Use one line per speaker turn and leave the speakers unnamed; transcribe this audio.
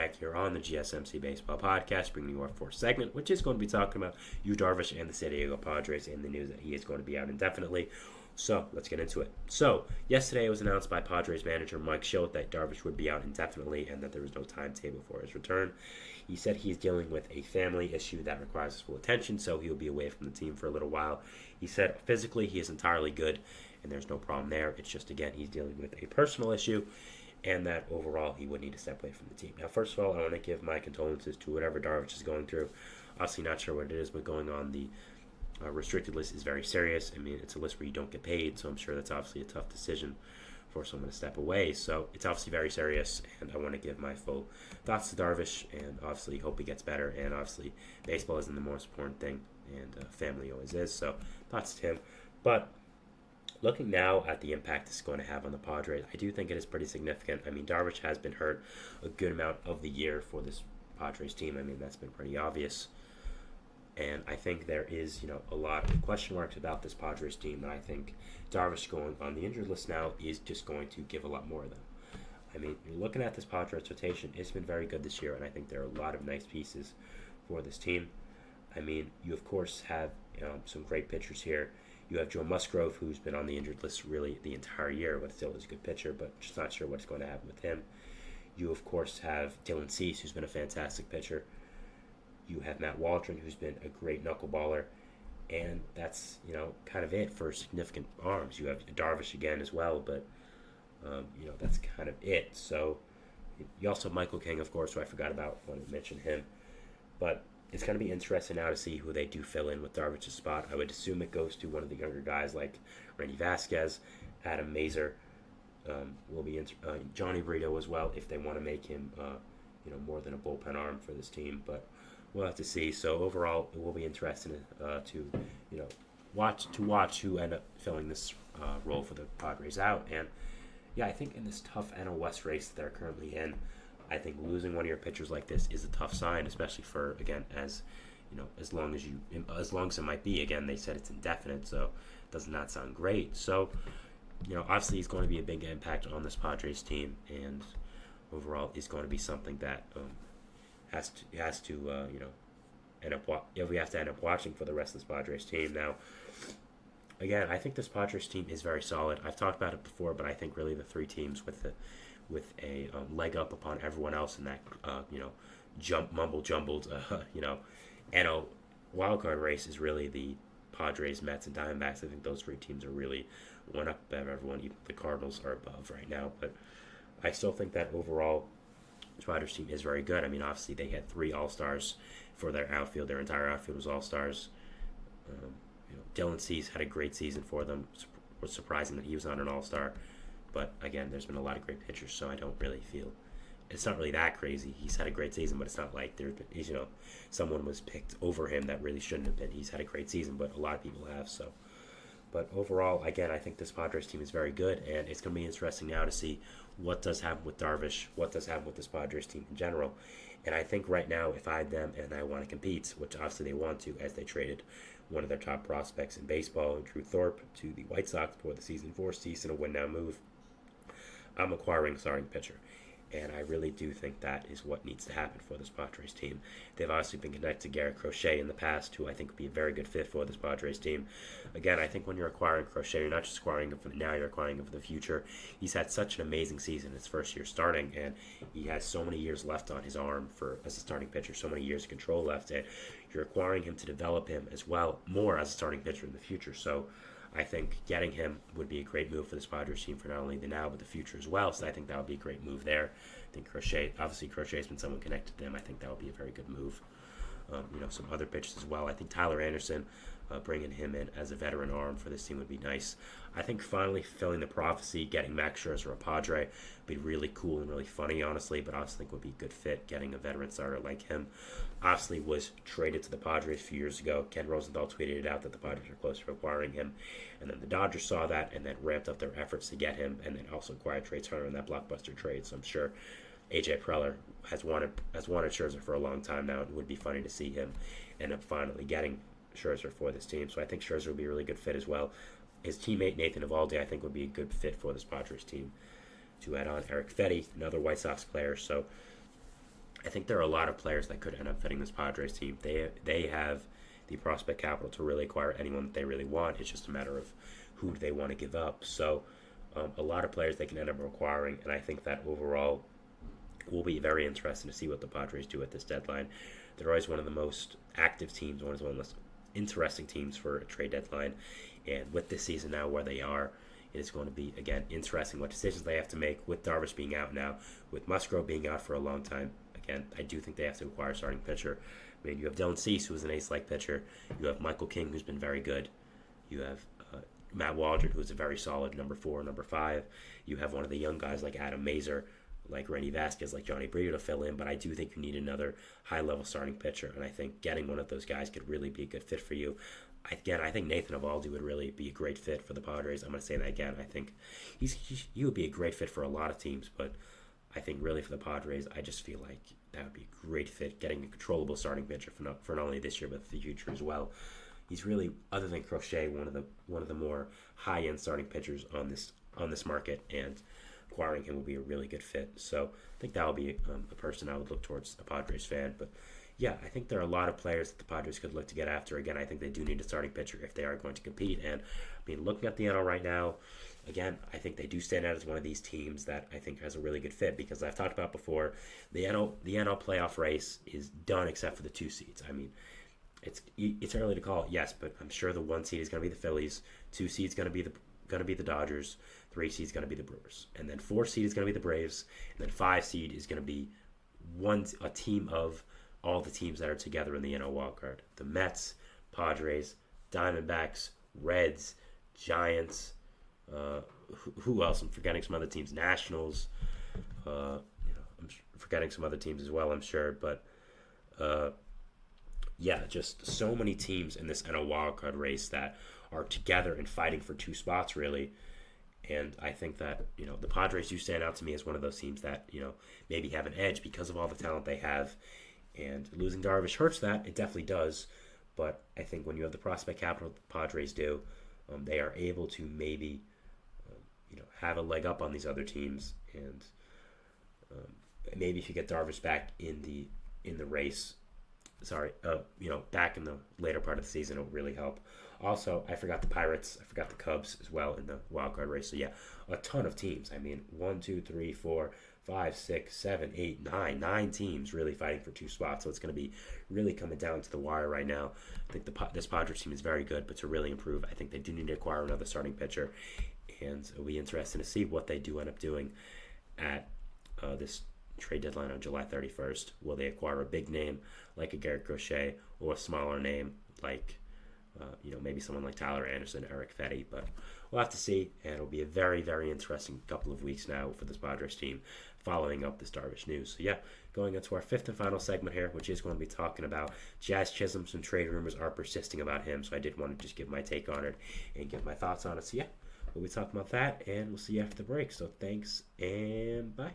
Back here on the GSMC Baseball Podcast, bringing you our fourth segment, which is going to be talking about Yu Darvish and the San Diego Padres and the news that he is going to be out indefinitely. So let's get into it. So yesterday it was announced by Padres manager Mike Shildt that Darvish would be out indefinitely and that there was no timetable for his return. He said he's dealing with a family issue that requires his full attention, so he'll be away from the team for a little while. He said physically he is entirely good and there's no problem there. It's just, again, he's dealing with a personal issue, and that overall he would need to step away from the team. Now, first of all, I want to give my condolences to whatever Darvish is going through. Obviously not sure what it is, but going on the restricted list is very serious. I mean, it's a list where you don't get paid, so I'm sure that's obviously a tough decision for someone to step away. So it's obviously very serious, and I want to give my full thoughts to Darvish, and obviously hope he gets better. And obviously baseball isn't the most important thing, and family always is, so thoughts to him. But looking now at the impact this is going to have on the Padres, I do think it is pretty significant. I mean, Darvish has been hurt a good amount of the year for this Padres team. I mean, that's been pretty obvious. And I think there is, a lot of question marks about this Padres team. And I think Darvish going on the injured list now is just going to give a lot more of them. I mean, you're looking at this Padres rotation. It's been very good this year, and I think there are a lot of nice pieces for this team. I mean, you, of course, have some great pitchers here. You have Joe Musgrove, who's been on the injured list really the entire year, but still is a good pitcher, but just not sure what's going to happen with him. You, of course, have Dylan Cease, who's been a fantastic pitcher. You have Matt Waldron, who's been a great knuckleballer. And that's, kind of it for significant arms. You have Darvish again as well, but, that's kind of it. So you also have Michael King, of course, who I forgot about when I mentioned him. But it's going to be interesting now to see who they do fill in with Darvish's spot. I would assume it goes to one of the younger guys like Randy Vasquez, Adam Mazur, Johnny Brito as well, if they want to make him, more than a bullpen arm for this team. But we'll have to see. So overall, it will be interesting to watch who end up filling this role for the Padres out. And yeah, I think in this tough NL West race that they're currently in, I think losing one of your pitchers like this is a tough sign, especially for, again, as long as it might be. Again, they said it's indefinite, so it does not sound great. So, obviously he's going to be a big impact on this Padres team, and overall is going to be something that has to end up. We have to end up watching for the rest of this Padres team. Now, again, I think this Padres team is very solid. I've talked about it before, but I think really the three teams with a leg up upon everyone else in that, mumble-jumbled, NL wildcard race is really the Padres, Mets, and Diamondbacks. I think those three teams are really one up above everyone. Even the Cardinals are above right now. But I still think that overall, the Padres team is very good. I mean, obviously, they had 3 All-Stars for their outfield. Their entire outfield was All-Stars. Dylan Cease had a great season for them. It was surprising that he was not an All-Star. But, again, there's been a lot of great pitchers, so I don't really feel it's not really that crazy. He's had a great season, but it's not like someone was picked over him that really shouldn't have been. He's had a great season, but a lot of people have. So, but overall, again, I think this Padres team is very good, and it's going to be interesting now to see what does happen with Darvish, what does happen with this Padres team in general. And I think right now, if I had them and I want to compete, which obviously they want to, as they traded one of their top prospects in baseball, Drew Thorpe, to the White Sox before the season, forced in a win-now move, I'm acquiring a starting pitcher. And I really do think that is what needs to happen for this Padres team. They've obviously been connected to Garrett Crochet in the past, who I think would be a very good fit for this Padres team. Again, I think when you're acquiring Crochet, you're not just acquiring him for now, you're acquiring him for the future. He's had such an amazing season his first year starting, and he has so many years left on his arm as a starting pitcher, so many years of control left, and you're acquiring him to develop him as well, more as a starting pitcher in the future. So I think getting him would be a great move for this Padres team for not only the now but the future as well. So I think that would be a great move there. I think Crochet's been someone connected to them. I think that would be a very good move. Some other pitchers as well. I think Tyler Anderson, bringing him in as a veteran arm for this team would be nice. I think finally fulfilling the prophecy, getting Max Scherzer a Padre, would be really cool and really funny, honestly, but I also think would be a good fit, getting a veteran starter like him. Obviously was traded to the Padres a few years ago. Ken Rosenthal tweeted it out that the Padres are close to acquiring him, and then the Dodgers saw that and then ramped up their efforts to get him, and then also acquired Trey Turner in that blockbuster trade. So I'm sure AJ Preller has wanted Scherzer for a long time now. It would be funny to see him end up finally getting Scherzer for this team. So I think Scherzer would be a really good fit as well. His teammate Nathan Eovaldi, I think, would be a good fit for this Padres team. To add on Eric Fetty, another White Sox player. So I think there are a lot of players that could end up fitting this Padres team. They have the prospect capital to really acquire anyone that they really want. It's just a matter of who they want to give up. So a lot of players they can end up acquiring, and I think that overall will be very interesting to see what the Padres do at this deadline. They're always one of the most active teams, one of the most interesting teams for a trade deadline. And with this season now where they are, it is going to be, again, interesting what decisions they have to make with Darvish being out now, with Musgrove being out for a long time. Again, I do think they have to acquire a starting pitcher. I mean, you have Dylan Cease, who's an ace-like pitcher. You have Michael King, who's been very good. You have Matt Waldron, who's a very solid number 4, number 5. You have one of the young guys like Adam Mazur, like Randy Vasquez, like Johnny Brito to fill in, but I do think you need another high-level starting pitcher, and I think getting one of those guys could really be a good fit for you. Again, I think Nathan Eovaldi would really be a great fit for the Padres. I'm going to say that again. I think he would be a great fit for a lot of teams, but I think really for the Padres, I just feel like that would be a great fit, getting a controllable starting pitcher for not only this year but for the future as well. He's really, other than Crochet, one of the more high-end starting pitchers on this market, and acquiring him will be a really good fit. So I think that will be a person I would look towards, a Padres fan. But yeah, I think there are a lot of players that the Padres could look to get after. Again, I think they do need a starting pitcher if they are going to compete. And I mean, looking at the NL right now, again, I think they do stand out as one of these teams that I think has a really good fit, because I've talked about before, the NL playoff race is done except for the 2 seeds. I mean, it's early to call it, yes, but I'm sure the 1 seed is going to be the Phillies, 2 seed's going to be the Dodgers, 3 seed is going to be the Brewers, and then 4 seed is going to be the Braves, and then 5 seed is going to be a team of all the teams that are together in the NL wildcard. The Mets, Padres, Diamondbacks, Reds, Giants, who else? I'm forgetting some other teams. Nationals, I'm forgetting some other teams as well, I'm sure, but yeah, just so many teams in this NL wildcard race that are together and fighting for 2 spots, really. And I think that, the Padres do stand out to me as one of those teams that, maybe have an edge because of all the talent they have. And losing Darvish hurts that. It definitely does. But I think when you have the prospect capital the Padres do, they are able to maybe, have a leg up on these other teams. And maybe if you get Darvish back in the race, back in the later part of the season, it will really help. Also, I forgot the Pirates. I forgot the Cubs as well in the wild card race. So, yeah, a ton of teams. I mean, 1, 2, 3, 4, 5, 6, 7, 8, 9. 9 teams really fighting for 2 spots. So, it's going to be really coming down to the wire right now. I think this Padres team is very good, but to really improve, I think they do need to acquire another starting pitcher. And it'll be interesting to see what they do end up doing at this trade deadline on July 31st. Will they acquire a big name like a Garrett Crochet, or a smaller name like maybe someone like Tyler Anderson, Eric Fetty? But we'll have to see, and it'll be a very, very interesting couple of weeks now for this Padres team following up this Darvish news. So yeah, going into our 5th and final segment here, which is going to be talking about Jazz Chisholm. Some trade rumors are persisting about him, so I did want to just give my take on it and give my thoughts on it. So yeah, we'll be talking about that, and we'll see you after the break. So thanks, and bye.